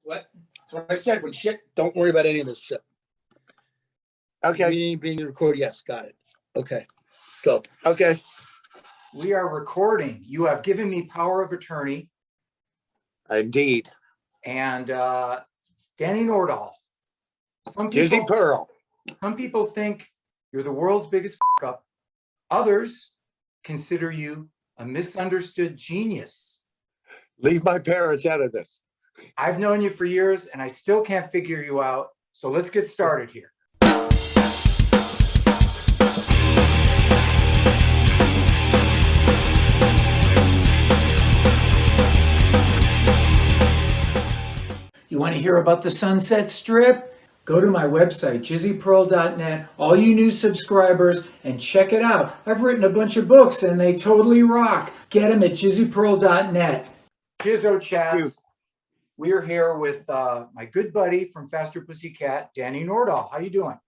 What? That's what I said. When shit, don't worry about any of this shit. Okay. Being recorded. Yes, got it. Okay. Go. Okay. We are recording. You have given me power of attorney. Indeed. And Danny Nordahl. Jizzy Pearl. Some people think you're the world's biggest fuck up. Others consider you a misunderstood genius. Leave my parents out of this. I've known you for years and I still can't figure you out. So let's get started here. You want to hear about the Sunset Strip? Go to my website, jizzypearl.net, all you new subscribers, and check it out. I've written a bunch of books and they totally rock. Get them at jizzypearl.net. Jizzo chats. We are here with my good buddy from Faster Pussycat, Danny Nordahl. How you doing?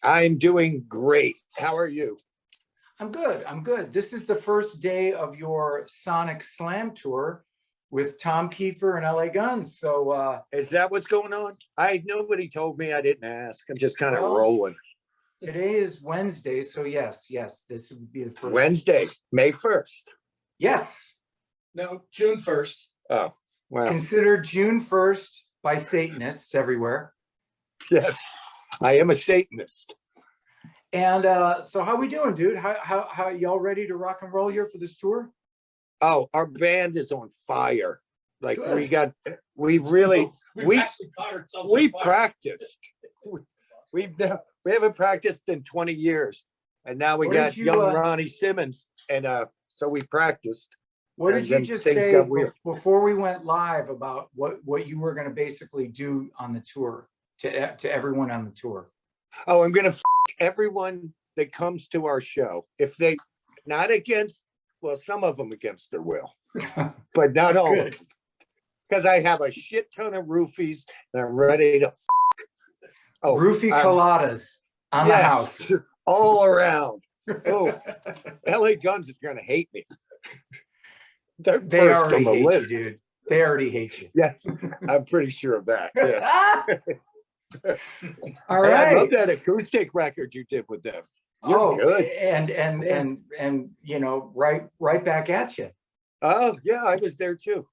I'm doing great. How are you? I'm good. I'm good. This is the first day of your Sonic Slam tour with Tom Kiefer and LA Guns. So is that what's going on? Nobody told me. I didn't ask. I'm just kind of rolling. Today is Wednesday, so yes, this would be the first. Wednesday, May 1st. Yes. No, June 1st. Oh, wow. Considered June 1st by Satanists everywhere. Yes, I am a Satanist. And so how we doing, dude? How y'all ready to rock and roll here for this tour? Oh, our band is on fire. Like Good. we practiced. We haven't practiced in 20 years. And now we got young Ronnie Simmons. And so we practiced. What did you just say before we went live about what you were going to basically do on the tour to everyone on the tour? Oh, I'm going to everyone that comes to our show. If they not against, well, some of them against their will, but not all of them. Because I have a shit ton of roofies and I'm ready to roofie coladas on the house. All around. Oh, LA Guns is going to hate me. They already hate you, dude. They already hate you. Yes, I'm pretty sure of that. Yeah. All right. I love that acoustic record you did with them. You're good. And you know, right back at you. Oh yeah, I was there too.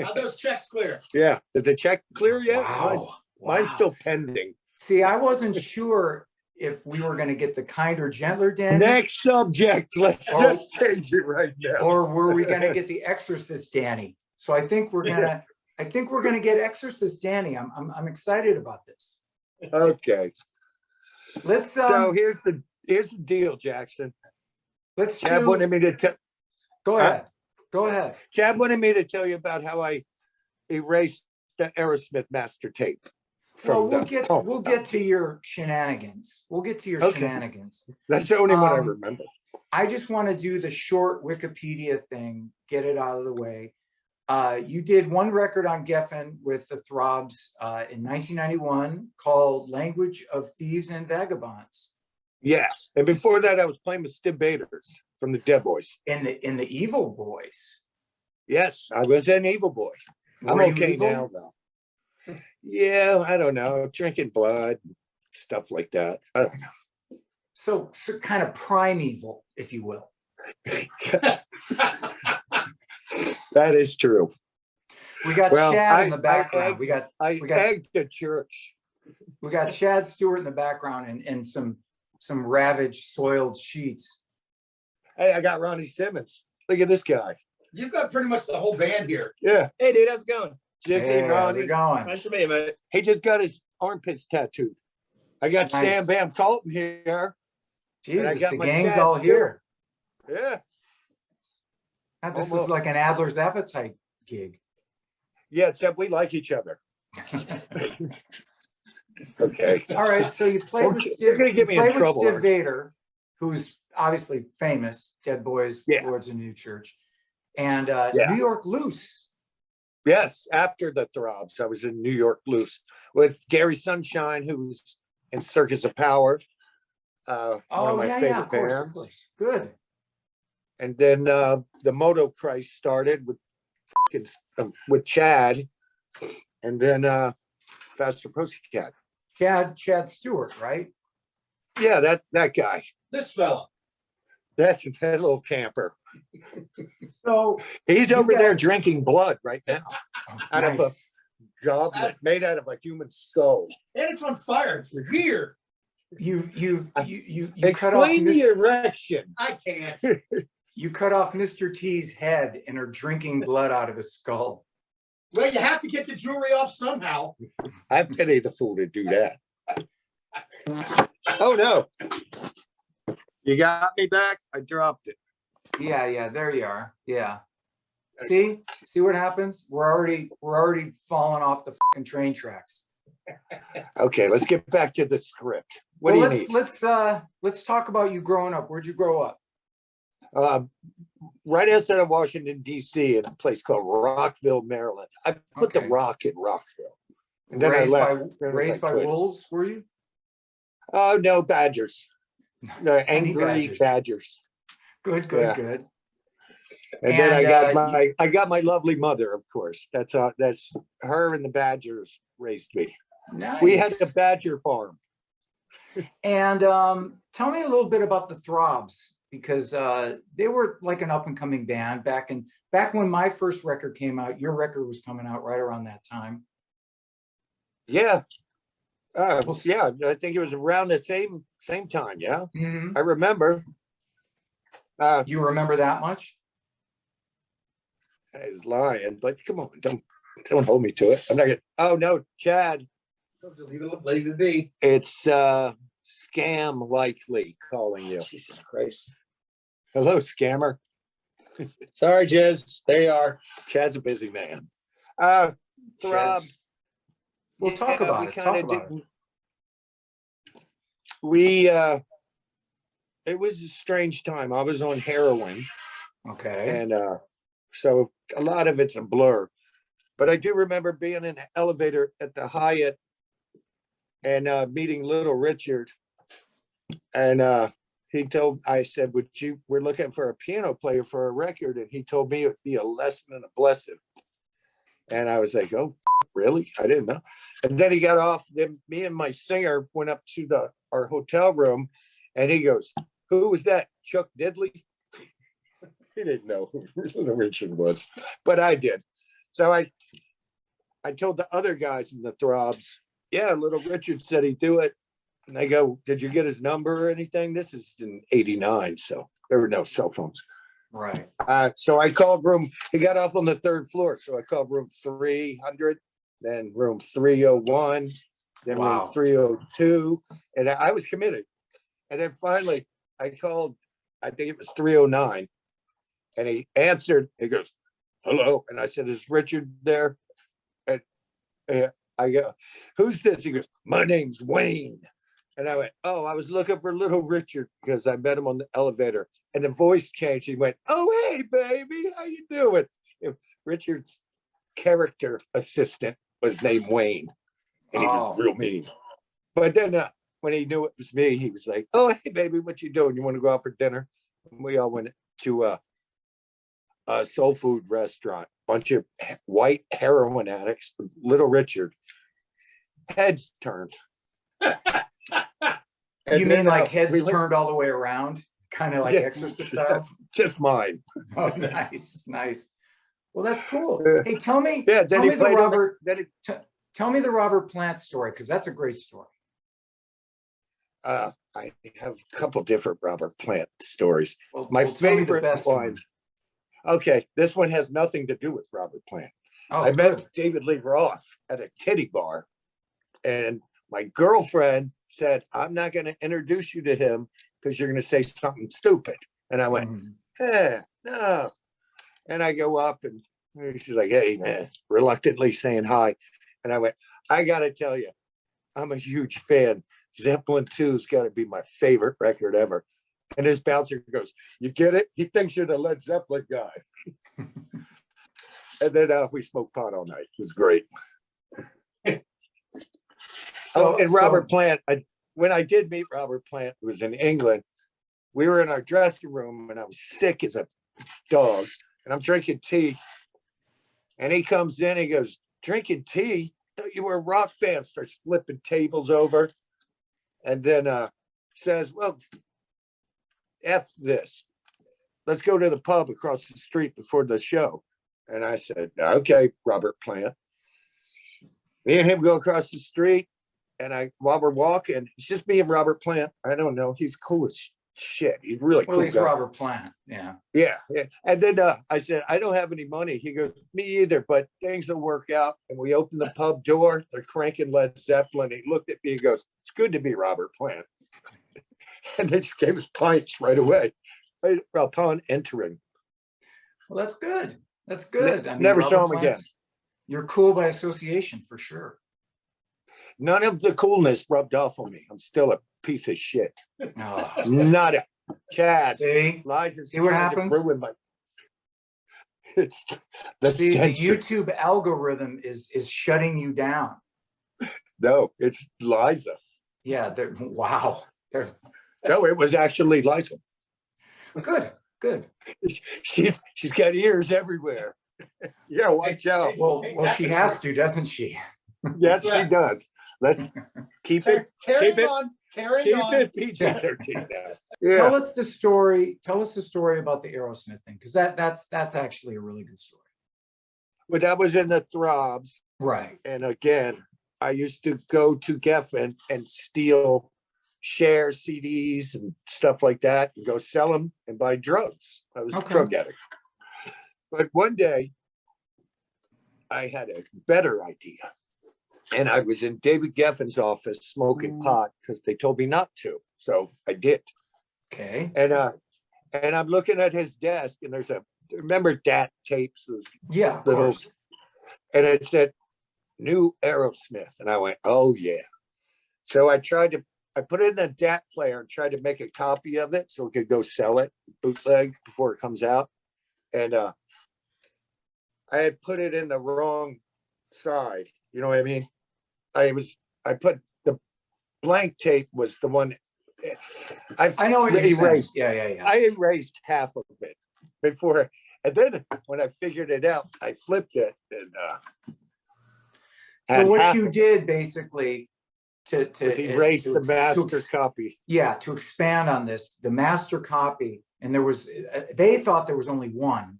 How'd those checks clear? Yeah, did the check clear yet? Wow. Mine's still pending. See, I wasn't sure if we were going to get the kinder, gentler Danny. Next subject. Let's just change it right now. Or were we going to get the Exorcist Danny? So I think we're gonna get Exorcist Danny. I'm excited about this. Okay. Let's. So here's the deal, Jackson. Chad wanted me to tell. Go ahead. Go ahead. Chad wanted me to tell you about how I erased the Aerosmith master tape. Well, we'll get to your shenanigans. We'll get to your shenanigans. That's the only one I remember. I just want to do the short Wikipedia thing, get it out of the way. You did one record on Geffen with the Throbs in 1991 called Language of Thieves and Vagabonds. Yes. And before that, I was playing with Stib Baders from the Dead Boys. In the Evil Boys. Yes, I was an evil boy. I'm okay now, though. Yeah, I don't know. Drinking blood, stuff like that. I don't know. So kind of primeval, if you will. That is true. We got Chad in the background. I egged the church. We got Chad Stewart in the background and some ravaged, soiled sheets. Hey, I got Ronnie Simmons. Look at this guy. You've got pretty much the whole band here. Yeah. Hey, dude, how's it going? Hey, how's it going? Nice to meet you, mate. He just got his armpits tattooed. I got Sam Bam Colton here. Jesus, I got the my gang's Chad all Stewart. here. Yeah. God, this is like an Adler's Appetite gig. Yeah, except we like each other. Okay. All right, so you played with You're going to get me in trouble. Stib Vader, who's obviously famous, Dead Boys, Lords of New Church, and New York Loose. Yes, after the Throbs, I was in New York Loose with Gary Sunshine, who's in Circus of Power. One of my favorite bands. Of course. Good. And then the Moto Christ started with Chad. and then Faster Pussycat. Chad Stewart, right? Yeah, that guy. This fella. That's that little camper. So He's You over there guys- drinking blood right now out of a nice. goblet made out of a human skull. And it's on fire. It's weird. You cut off Explain the erection. I can't. you cut off Mr. T's head and are drinking blood out of his skull. Well, you have to get the jewelry off somehow. I pity the fool to do that. Oh no. You got me back? I dropped it. Yeah, there you are. Yeah. See what happens? We're already falling off the fucking train tracks. Okay, let's get back to the script. What do you need? Let's talk about you growing up. Where'd you grow up? Right outside of Washington, D.C., in a place called Rockville, Maryland. I put the Okay. rock in Rockville. And then Raised I by, left. as soon as I raised by could. wolves, were you? Oh, no, badgers. No, Any angry badgers. badgers. Good. And then I got my lovely mother, of course. That's her and the badgers raised me. Nice. We had a badger farm. And tell me a little bit about the Throbs, because they were like an up and coming band back when my first record came out. Your record was coming out right around that time. Yeah. Yeah, I think it was around the same time. Yeah, Mhm. I remember. You remember that much? I was lying, but come on, don't hold me to it. I'm not gonna. Oh no, Chad, Leave it be. it's scam likely calling you. Jesus Christ. Hello, scammer. Sorry, Jiz. There you are. Chad's a busy man. Throbs. We'll talk about it. Talk about it. It was a strange time. I was on heroin, Okay. and so a lot of it's a blur. But I do remember being in an elevator at the Hyatt and meeting Little Richard. And I said, we're looking for a piano player for a record. And he told me it would be a lesson and a blessing. And I was like, oh, really? I didn't know. And then he got off. Then me and my singer went up to our hotel room, and he goes, who was that? Chuck Diddley? He didn't know who Little Richard was, but I did. So I told the other guys in the Throbs, yeah, Little Richard said he'd do it. And they go, did you get his number or anything? This is in '89, so there were no cell phones. Right. So I called room, he got off on the third floor. So I called room 300, then room 301, then Wow. room 302. And I was committed. And then finally I called, I think it was 309. And he answered, he goes, hello. And I said, is Richard there? And I go, who's this? He goes, my name's Wayne. And I went, oh, I was looking for Little Richard because I met him on the elevator. And the voice changed. He went, oh, hey, baby, how you doing? Richard's character assistant was named Wayne. And he was real mean. But then when he knew it was me, he was like, oh, hey, baby, what you doing? You want to go out for dinner? And we all went to a soul food restaurant. Bunch of white heroin addicts. Little Richard. Heads turned. You mean like heads we went- turned all the way around? Kind of like Yes, Exorcist style? yes, just mine. Oh, nice. Well, that's cool. Yeah. Hey, tell me Yeah, then he the played on Robert. then Tell me the Robert Plant story, because that's a great story. I have a couple different Robert Plant stories. Well, My well, tell me the favorite best one. Okay, this one has nothing to do with Robert Plant. Oh, I good. met David Lee Roth at a titty bar, and my girlfriend said, I'm not going to introduce you to him because you're going to say something stupid. And I went, Mhm. no. And I go up and she's like, hey, man, reluctantly saying hi. And I went, I got to tell you, I'm a huge fan. Zeppelin 2's got to be my favorite record ever. And his bouncer goes, you get it? He thinks you're the Led Zeppelin guy. And then we smoked pot all night. It was great. And Robert Plant, when I did meet Robert Plant, it was in England. We were in our dressing room and I was sick as a dog and I'm drinking tea. And he comes in, he goes, drinking tea? thought you were a rock band. Starts flipping tables over. And then says, well, F this. Let's go to the pub across the street before the show. And I said, okay, Robert Plant. Me and him go across the street. And while we're walking, it's just me and Robert Plant. I don't know. He's cool as shit. He's really cool. Well, he's guy. Robert Plant. Yeah. Yeah. And then I said, I don't have any money. He goes, me either, but things will work out. And we open the pub door. They're cranking Led Zeppelin. He looked at me and goes, it's good to be Robert Plant. And they just gave us pints right away. Right upon entering. Well, that's good. That's good. I mean, Never saw Robert him again. Plant's- You're cool by association for sure. None of the coolness rubbed off on me. I'm still a piece of shit. Oh, Not a Chad. see, Liza's See what trying to happens? ruin my. It's the the censors. YouTube algorithm is shutting you down. No, it's Liza. Yeah. Wow. There's No, it was actually Liza. good. Good. She's got ears everywhere. Yeah, watch out. Well, she has to, doesn't she? Yes, Yeah. she does. Let's keep it Carrying keep it- on, carrying keep on. it PG-13 now. Yeah. Tell us the story. Tell us the story about the Aerosmith thing, because that's actually a really good story. But that was in the Throbs. Right. And again, I used to go to Geffen and steal share CDs and stuff like that and go sell them and buy drugs. I was a Okay. drug addict. But one day I had a better idea. And I was in David Geffen's office smoking pot because they told me not to. So I did. Okay. And I'm looking at his desk and there's remember DAT tapes, those Yeah. Of little, course. and it said new Aerosmith. And I went, oh yeah. So I put it in the DAT player and tried to make a copy of it so we could go sell it bootleg before it comes out. And I had put it in the wrong side. You know what I mean? I put the blank tape was the one I know what you're saying. erased. Yeah. I erased half of it before. And then when I figured it out, I flipped it and So had what half you of did basically to was erase the master copy. Yeah, to expand on this, the master copy, and there was, they thought there was only one.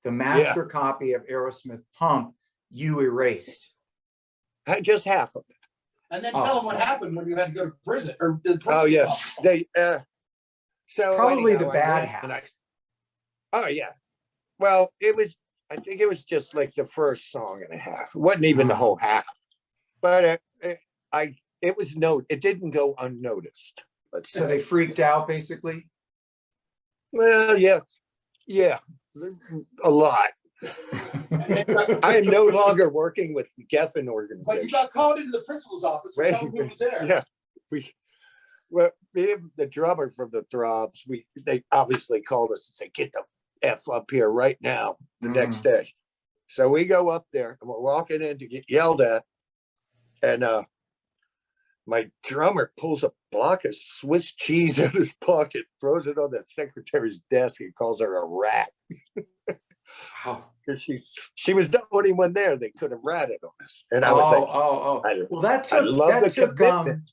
The master copy of Aerosmith Pump, you erased. Just half of it. And then tell them what happened when you had to go to prison or the Oh yeah, they so Probably anyhow, the I bad went half. and oh yeah, well I think it was just like the first song and a half. It wasn't even the whole half, but it was it didn't go unnoticed. Let's So say. they freaked out basically. Well, yeah, a lot. I am no longer working with the Geffen But you organization. got called into the principal's office and tell him who was there. Yeah, well, me and the drummer from the Throbs, they obviously called us and said, "Get the F up here right now." The next day, so we go up there and we're walking in to get yelled at, and my drummer pulls a block of Swiss cheese out of his pocket, throws it on the secretary's desk, and calls her a rat. Wow. Because she was the only one there. They could have ratted on us, and I was like, Well, that I took love the took commitment.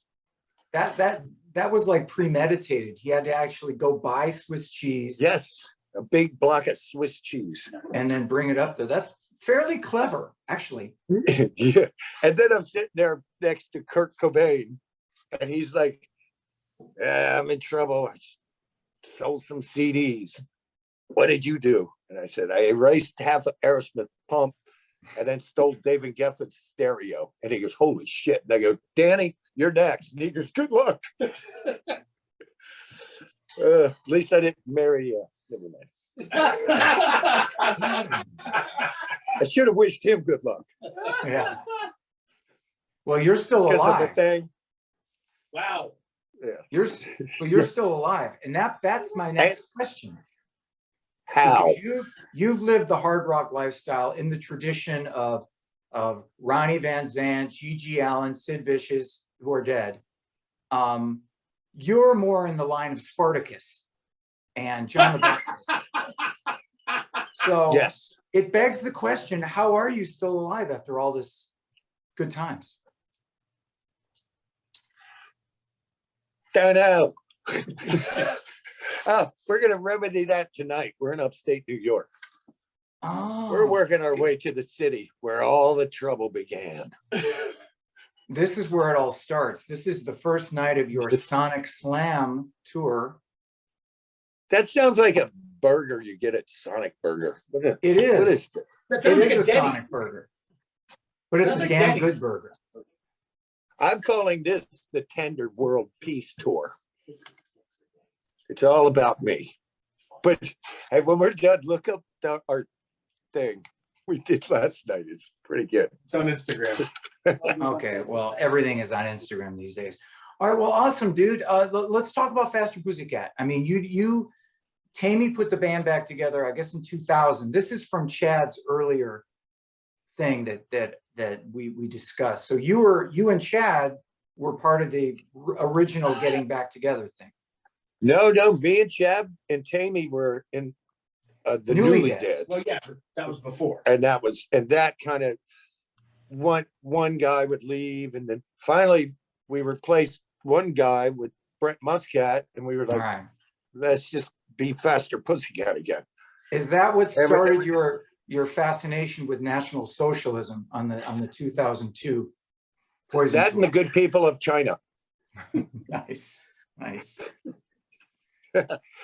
that was like premeditated. He had to actually go buy Swiss cheese Yes, a big block of Swiss cheese. and then bring it up there. That's fairly clever, actually. Yeah, and then I'm sitting there next to Kurt Cobain, and he's like, I'm in trouble. I sold some CDs. What did you do? And I said, I erased half of Aerosmith Pump and then stole David Geffen's stereo. And he goes, holy shit. And I go, Danny, you're next. And he goes, good luck. At least I didn't marry never mind. I should have wished him good luck. Yeah. Well, you're still Because of the alive. thing. Wow. You're still alive, and that's my next question. How? Because you've lived the hard rock lifestyle in the tradition of Ronnie Van Zant, G.G. Allen, Sid Vicious, who are dead. You're more in the line of Spartacus and John the Baptist. So Yes. it begs the question: how are you still alive after all this good times? Don't know. Oh, we're gonna remedy that tonight. We're in upstate New York. Oh, We're working our way to the city where all the trouble began. this is where it all starts. This is the first night of your Sonic Slam tour. That sounds like a burger you get at Sonic Burger. It What is. is this? That It sounds like is a a Denny's. Sonic burger, but it's Sounds a like damn Denny's. good burger. I'm calling this the Tender World Peace Tour. It's all about me. But hey, when we're done, look up our thing we did last night. It's pretty good. It's on Instagram. Okay, well, everything is on Instagram these days. All right, well, awesome, dude. Let's talk about Faster Pussycat. I mean, Tammy put the band back together, I guess, in 2000. This is from Chad's earlier thing that we discussed. So you and Chad were part of the original getting back together thing. No, me and Chad and Tammy were in the Newlydeads. Well, yeah, that was before. And that kind of one guy would leave, and then finally we replaced one guy with Brent Muscat, and we were like, All right. let's just be Faster Pussycat again. Is that what started your fascination with National Socialism on the 2002 Poison That tour? and the good people of China. Nice.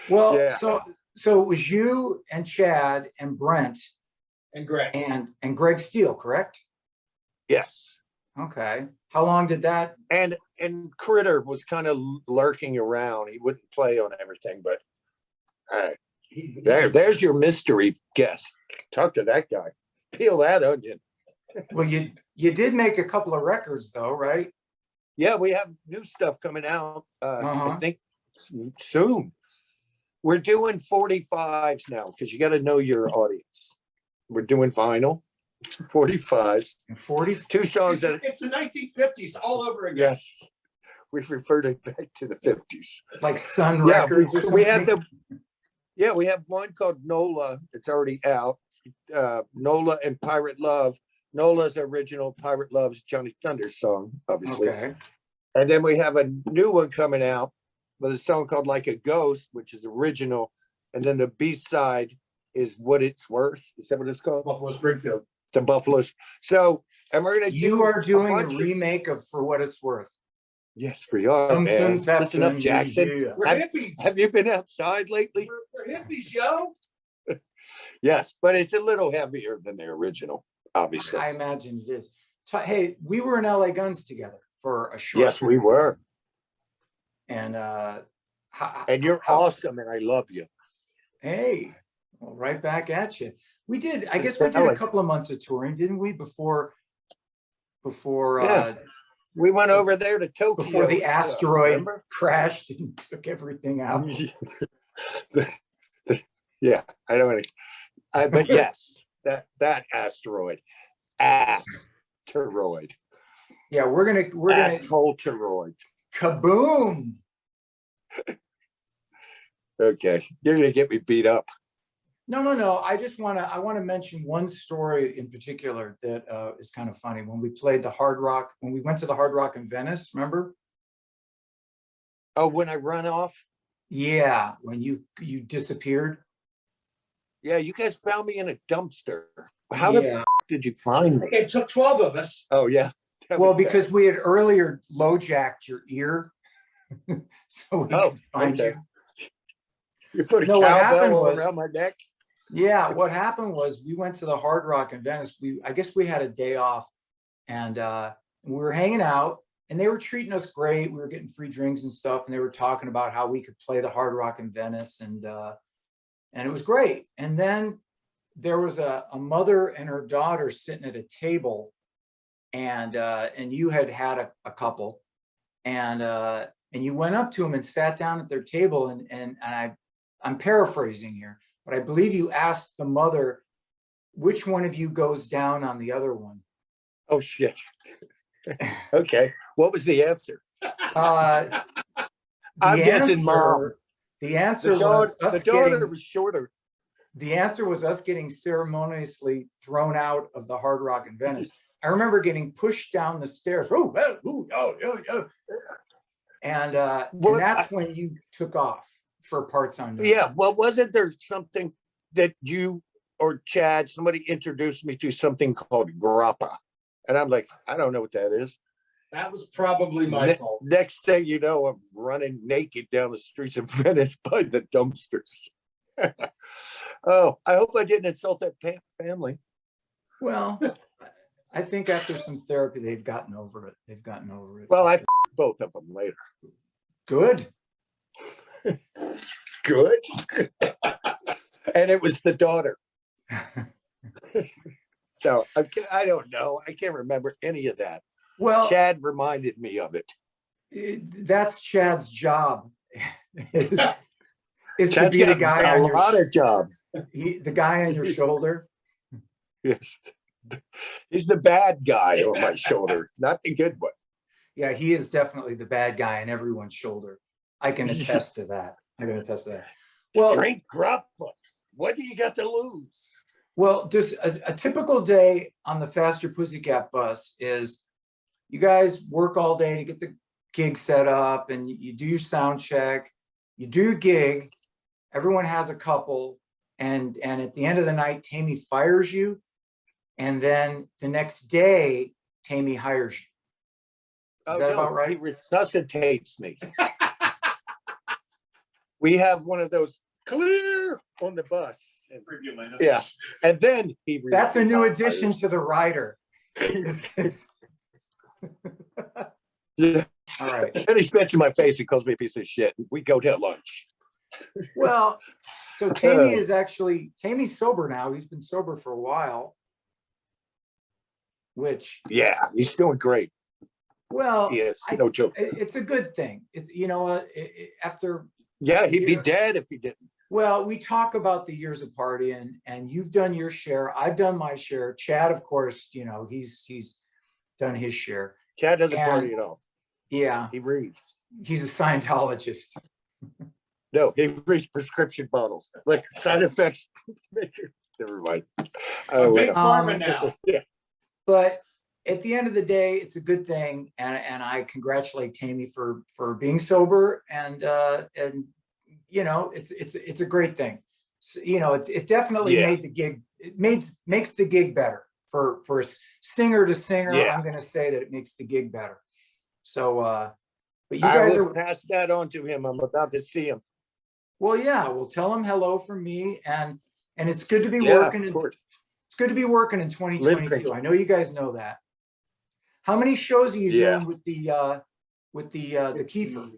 Well, Yeah. so it was you and Chad and Brent And Greg. and Greg Steele, correct? Yes. Okay. How long did that? And Critter was kind of lurking around. He wouldn't play on everything, but there's your mystery guest. Talk to that guy. Peel that onion. Well, you did make a couple of records though, right? Yeah, we have new stuff coming out. Uh-huh. I think soon. We're doing 45s now because you got to know your audience. We're doing vinyl, 45s, 42 songs that. It's the 1950s all over again. Yes, we referred it back to the 50s. like Sun Yeah, Records or something. we have one called Nola. It's already out. Nola and Pirate Love. Nola's original Pirate Love's Johnny Thunder's song, obviously. Okay. And then we have a new one coming out with a song called Like a Ghost, which is original. And then the B-side is What It's Worth. Is that what it's called? Buffalo Springfield. The Buffaloes. So, and we're going to do. You are doing a bunch of- remake of For What It's Worth. Yes, we are, man. Something's happened. Listen up, Jackson. Yeah. We're hippies. Have you been outside lately? We're hippies, yo. Yes, but it's a little heavier than the original, obviously. I imagine it is. Hey, we were in LA Guns together for a short. Yes, we were. And And you're awesome, and I love you. Hey, well, right back at you. We did. I guess we did a couple of months of touring, didn't we? Before Yeah. We went over there to Tokyo. before the asteroid remember? crashed and took everything out. Yeah, I don't want to. But yes, that asteroid, asteroid, Yeah, we're gonna asteroid. kaboom. Okay, you're gonna get me beat up. No. I want to mention one story in particular that is kind of funny. When we played the Hard Rock, when we went to the Hard Rock in Venice, remember? Oh, when I run off? Yeah, when you disappeared. Yeah, you guys found me in a dumpster. How the f did you find me? It took 12 of us. Oh yeah. Well, because we had earlier low-jacked your ear, so we could find you. You put a No, what happened cowbell was- around my neck. Yeah, what happened was we went to the Hard Rock in Venice. I guess we had a day off, and we were hanging out, and they were treating us great. We were getting free drinks and stuff, and they were talking about how we could play the Hard Rock in Venice, and it was great. And then there was a mother and her daughter sitting at a table, and you had a couple, and you went up to them and sat down at their table, and I'm paraphrasing here, but I believe you asked the mother, which one of you goes down on the other one? Oh shit. Okay. What was the answer? The I'm guessing answer- mom. The answer The was us daughter getting, was shorter. the answer was us getting ceremoniously thrown out of the Hard Rock in Venice. I remember getting pushed down the stairs. Oh, oh, oh, oh, oh, oh. And that's when you took off for Parts Unknown. Yeah, well, wasn't there something that you or Chad, somebody introduced me to something called grappa? And I'm like, I don't know what that is. That was probably my fault. Next thing you know, I'm running naked down the streets of Venice by the dumpsters. Oh, I hope I didn't insult that family. Well, I think after some therapy, they've gotten over it. Well, I both of them later. Good. Good. And it was the daughter. So I don't know. I can't remember any of that. Well, Chad reminded me of it. That's Chad's job. is to Chad's be the got guy a on lot your of jobs. the guy on your shoulder. Yes. He's the bad guy on my shoulder, not the good one. Yeah, he is definitely the bad guy on everyone's shoulder. I can attest to that. Well, Drink grappa. What do you got to lose? Well, just a typical day on the Faster Pussycat bus is you guys work all day to get the gig set up, and you do your sound check, you do your gig, everyone has a couple, and at the end of the night, Tammy fires you, and then the next day, Tammy hires you. Is that about right? He resuscitates me. We have one of those clear on the bus. Yeah. And then he That's a new addition to the rider. Yeah. All right. And he spits in my face and calls me a piece of shit. We go to lunch. Well, so Tammy is Tammy's sober now. He's been sober for a while. Which he's doing great. Well, he is, no joke. It's a good thing. It's after he'd be dead if he didn't. Well, we talk about the years of partying, and you've done your share. I've done my share. Chad, of course, he's done his share. Chad doesn't party at all. Yeah. He reads. He's a Scientologist. No, he reads prescription bottles. Like side effects. Never mind. A big pharma now. Yeah. But at the end of the day, it's a good thing. And I congratulate Tammy for being sober, and it's a great thing. So, it definitely made the gig. It makes the gig better for singer to singer. Yeah. I'm going to say that it makes the gig better. So, but you guys will pass that on to him. I'm about to see him. Well, yeah, we'll tell him hello from me, and it's good to be working. It's good to be working in 2022. I know you guys know that. How many shows are you doing with the Kiefer?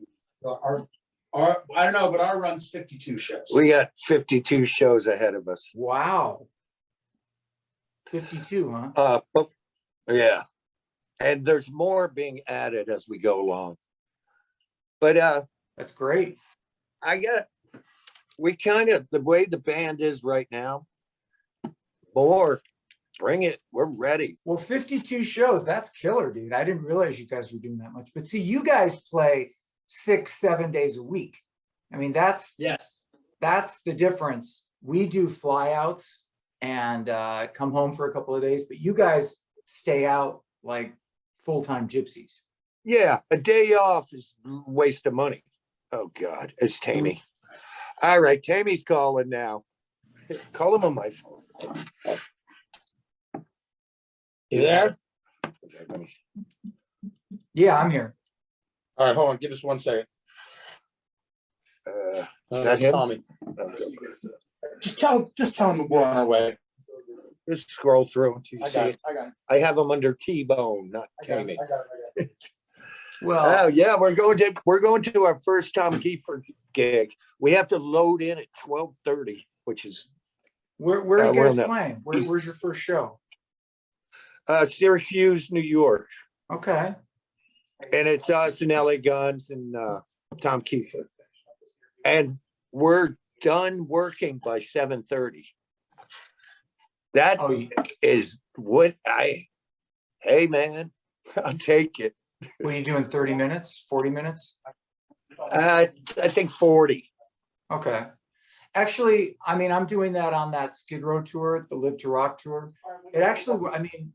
I don't know, but our run's 52 shows. We got 52 shows ahead of us. Wow. 52, huh? Yeah. And there's more being added as we go along. But that's great. We kind of, the way the band is right now, bring it. We're ready. Well, 52 shows, that's killer, dude. I didn't realize you guys were doing that much. But see, you guys play 6-7 days a week. I mean, that's the difference. We do flyouts and come home for a couple of days, but you guys stay out like full-time gypsies. Yeah, a day off is a waste of money. Oh God, it's Tammy. All right, Tammy's calling now. Call him on my phone. You there? Yeah, I'm here. All right, hold on. Give us 1 second. Is that him? Tommy. Just tell him we're on our way. Just scroll through until you I see got it. it. I have him under T-Bone, not Tammy. I got it. Well, yeah, we're going to our first Tom Kiefer gig. We have to load in at 12:30, which is where are you guys playing? Where's your first show? Syracuse, New York. Okay. And it's us and LA Guns and Tom Kiefer. And we're done working by 7:30. That is what hey man, I'll take it. What are you doing, 30 minutes, 40 minutes? I think 40. Okay. Actually, I mean, I'm doing that on that Skid Row tour, the Live to Rock tour. It actually, I mean,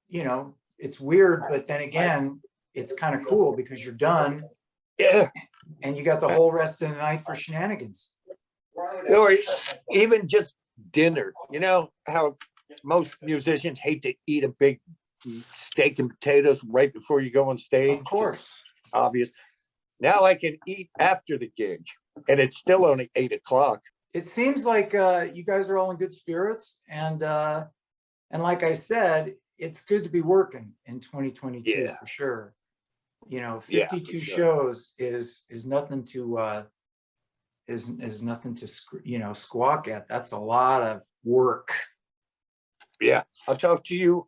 you know, it's weird, but then again, it's kind of cool because you're done Yeah. and you got the whole rest of the night for shenanigans. Or even just dinner. You know how most musicians hate to eat a big steak and potatoes right before you go on stage? Of course. Obvious. Now I can eat after the gig, and it's still only 8 o'clock. It seems like you guys are all in good spirits, and like I said, it's good to be working in 2022 Yeah. for sure. You know, Yeah, 52 for sure. shows is nothing to nothing to squawk at. That's a lot of work. Yeah, I'll talk to you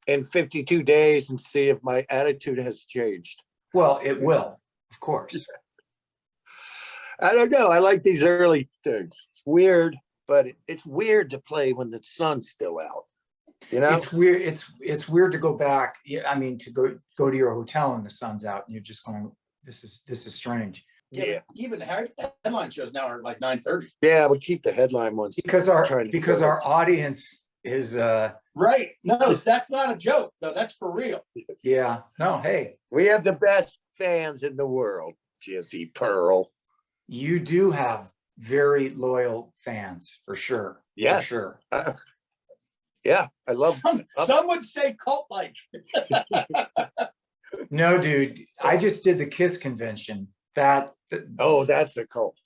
in 52 days and see if my attitude has changed. Well, it will, of course. I don't know. I like these early things. It's weird, but it's weird to play when the sun's still out. You know, It's weird. It's weird to go back. Yeah, I mean, to go to your hotel and the sun's out, and you're just going, this is strange. Yeah. but even headline shows now are like 9:30. Yeah, we keep the headline ones. Because our audience is Right. No, that's not a joke, though. That's for real. yeah. No, hey, We have the best fans in the world, Jesse Pearl. you do have very loyal fans for sure. Yes. For sure. Yeah, I love. Some would say cult-like. No, dude, I just did the KISS convention. That Oh, that's the cult.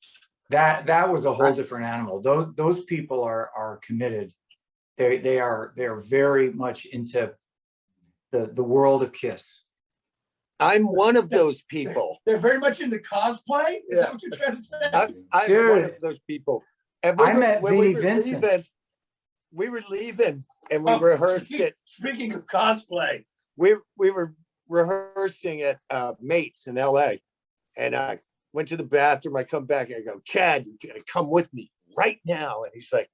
that was a whole different animal. Those people are committed. They are very much into the world of KISS. I'm one of those people. They're very much into cosplay. Is that what you're trying to say? I'm one Dude. of those people. And I met Vinnie Vincent. We were leaving and we Oh, rehearsed it. Speaking of cosplay, We were rehearsing at Mates in LA. And I went to the bathroom. I come back and I go, Chad, you gotta come with me right now. And he's like,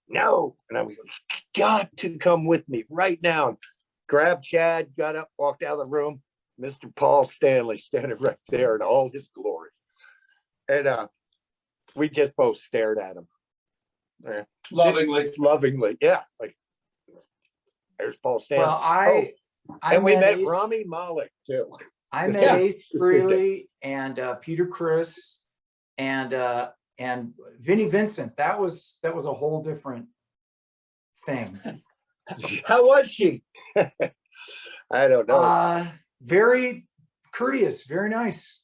no. And I'm like, got to come with me right now. And grabbed Chad, got up, walked out of the room. Mr. Paul Stanley standing right there in all his glory. And we just both stared at him. Lovingly. Yeah. Like, there's Paul Stanley. Well, I we met Ace- Rami Malek too. I met Yeah. Ace Frehley and Peter Criss and Vinnie Vincent. That was a whole different thing. How was she? I don't know. Very courteous, very nice.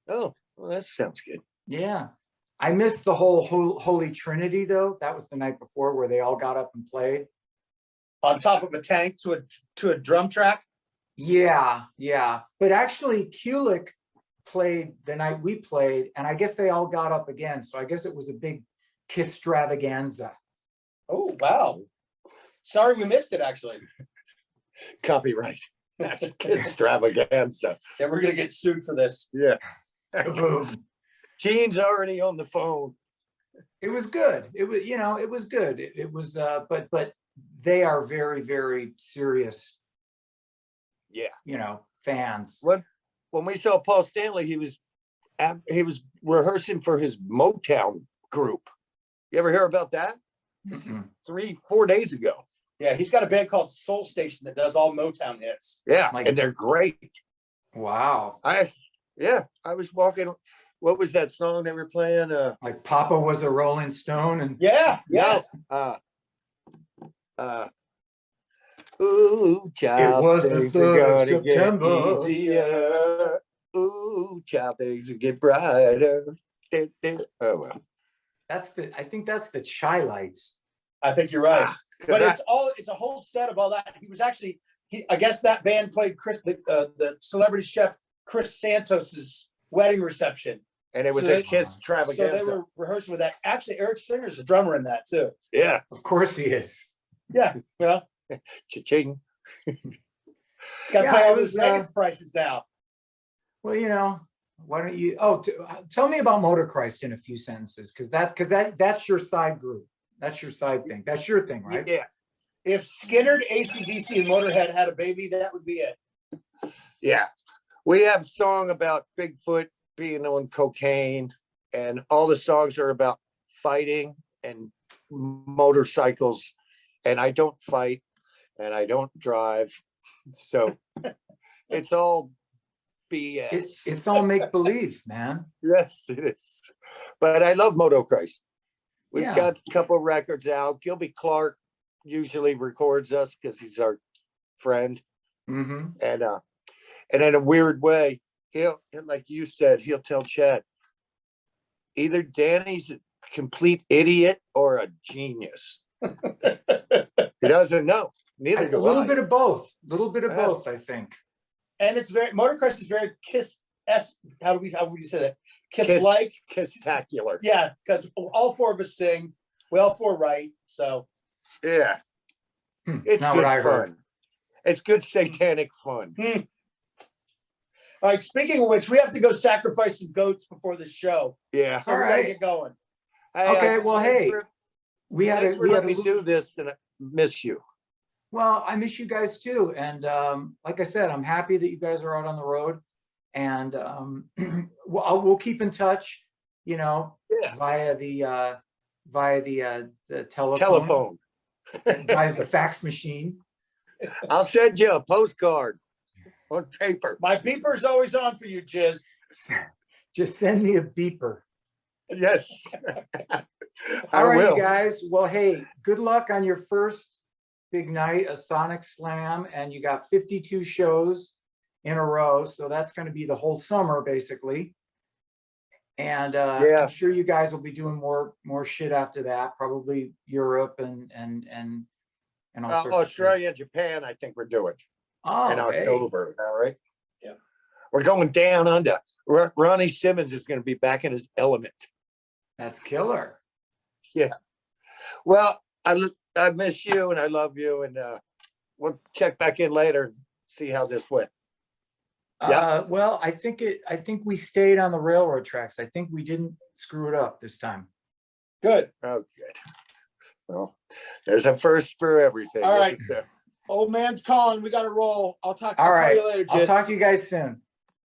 Oh, well, that sounds good. Yeah. I missed the whole Holy Trinity though. That was the night before where they all got up and played. on top of a tank to a drum track. Yeah. But actually Kulik played the night we played, and I guess they all got up again. So I guess it was a big KISS extravaganza. Oh, wow. Sorry we missed it, actually. Copyright. Extravaganza. Yeah, we're going to get sued for this. Yeah. Boom. Gene's already on the phone. It was good. It was good. It was, but they are very, very serious, Yeah. fans. When we saw Paul Stanley, he was rehearsing for his Motown group. You ever hear about that? Mhm. 3-4 days ago. Yeah, he's got a band called Soul Station that does all Motown hits. Yeah, Like- and they're great. Wow. I was walking. What was that song they were playing? Like Papa was a Rolling Stone, and Yeah, yes. Ooh, child, It was the things 3rd are of gonna get September. easier. Ooh, child, things will get brighter. Oh well. I think that's the Chai Lights. I think you're right. But I- it's a whole set of all that. He was actually, I guess that band played the celebrity chef Chris Santos's wedding reception. and it was so a they- Kiss So extravaganza. they were rehearsing with that. Actually, Eric Singer's a drummer in that too. Yeah, Of course he is. Yeah, well, cha-ching. he's got to Yeah, pay all it those was, Vegas prices now. Well, why don't you? Tell me about Motor Christ in a few sentences, because that's your side group. That's your side thing. That's your thing, right? Yeah, If Skinner, AC/DC, and Motorhead had a baby, that would be it. yeah. We have a song about Bigfoot being on cocaine, and all the songs are about fighting and motorcycles. And I don't fight, and I don't drive. So it's all BS. It's all make believe, man. Yes, it is. But I love motocross. We've Yeah. got a couple records out. Gilby Clark usually records us because he's our friend. Mm-hmm. And in a weird way, like you said, he'll tell Chad, either Danny's a complete idiot or a genius. He doesn't know. Neither do I. A little bit of both. A little bit of Yeah. both, I think. And it's motocross is very Kiss-esque. How would you say that? Kiss-like? Kiss-tacular. Yeah, because all four of us sing. We all four write. So Yeah. It's Not good what I fun. heard. It's good satanic fun. all right. Speaking of which, we have to go sacrifice some goats before the show. Yeah. So All we gotta right. get going. Okay, well, hey, we had Thanks a for we had letting a me do this, and I miss you. Well, I miss you guys too. And like I said, I'm happy that you guys are out on the road. And we'll keep in touch, Yeah. via the telephone, Telephone. via the fax machine. I'll send you a postcard on paper. My beeper's always on for you, Jiz. Just send me a beeper. Yes. I All right, will. you guys. Well, hey, good luck on your first big night, a Sonic Slam, and you got 52 shows in a row. So that's going to be the whole summer, basically. And Yeah. I'm sure you guys will be doing more shit after that, probably Europe and all sorts of Australia and Japan, I think we're doing stuff. in Oh, hey, October. All right. Yeah. We're going down under. Ronnie Simmons is going to be back in his element. that's killer. Well, I miss you and I love you, and we'll check back in later and see how this went. Yeah. Well, I think we stayed on the railroad tracks. I think we didn't screw it up this time. Good. Oh, good. Well, there's a first for everything. All isn't right. there? Old man's calling. We got to roll. I'll All call right. you later, I'll Jiz. talk to you guys soon.